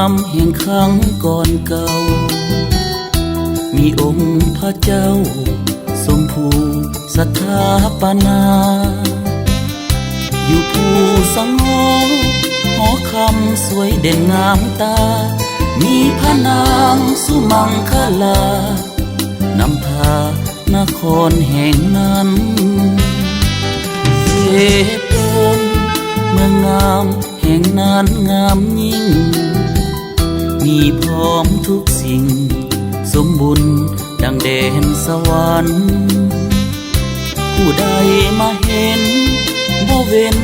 ามแห่งครั้งก่อนเก่ามีองค์พระเจ้าสมภูสถาปนาอยู่ภูสังโฆหอคำสวยเด่นงามตามีพระนางสุมังคลานำพานครแห่งนั้นเสพนเมืองงามแห่งนั้นงามยิ่งมีพร้อมทุกสิ่งสมบุญดังแดนสวรรค์ผู้ใดมาเห็นบ่เว้น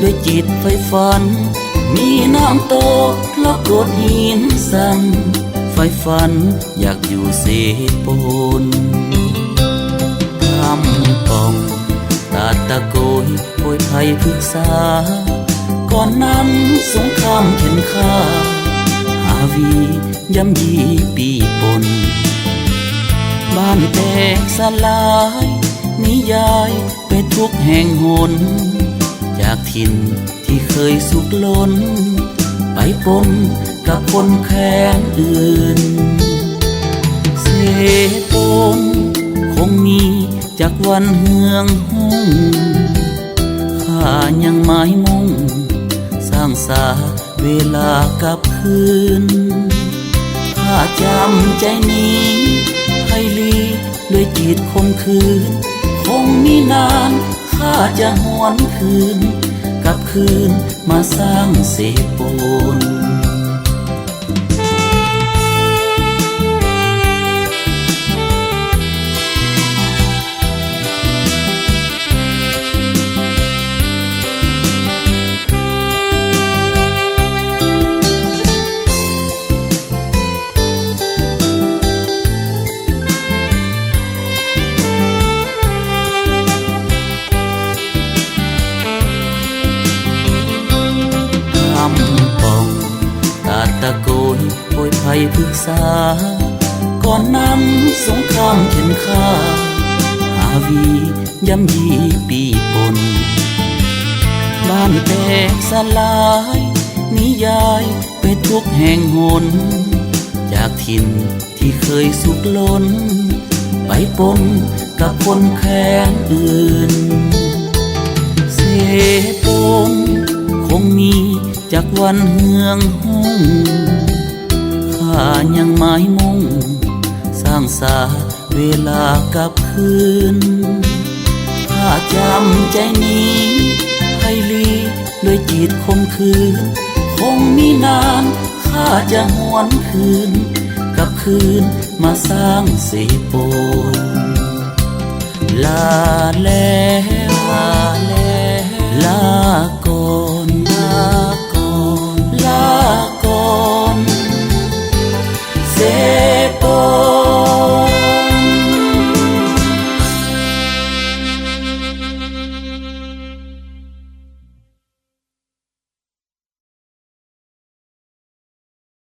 ด้วยจิตไฟฝันมีน้ำตกและโกดหินสั่นไฟฝันอยากอยู่เสพนทำป่องตาตะโกยโวยภัยพึกษาก่อนนั้นสงครามเข็นฆ่าหาวีย่ำยีปีปนบ้านแตกสลายนิยายไปทุกแห่งหนจากถิ่นที่เคยสุขล้นไปปนกับคนแค้นอื่นเสพนคงมีจากวันเฮืองห้องข้ายังหมายมุ่งสร้างสาเวลากลับคืนข้าจำใจนี้ให้ลีด้วยจิตคมคืนคงมีนานข้าจะหวนคืนกลับคืนมาสร้างเสพนตะโกนโวยภัยพึกษาก่อนนั้นสงครามเข็นฆ่าหาวีย่ำยีปีปนบ้านแตกสลายนิยายไปทุกแห่งหนจากถิ่นที่เคยสุขล้นไปปนกับคนแค้นอื่นเสพนคงมีจากวันเฮืองห้องข้ายังหมายมุ่งสร้างสาเวลากลับคืนข้าจำใจนี้ให้ลีด้วยจิตคมคืนคงมีนานข้าจะหวนคืนกลับคืนมาสร้างเสพนลาแล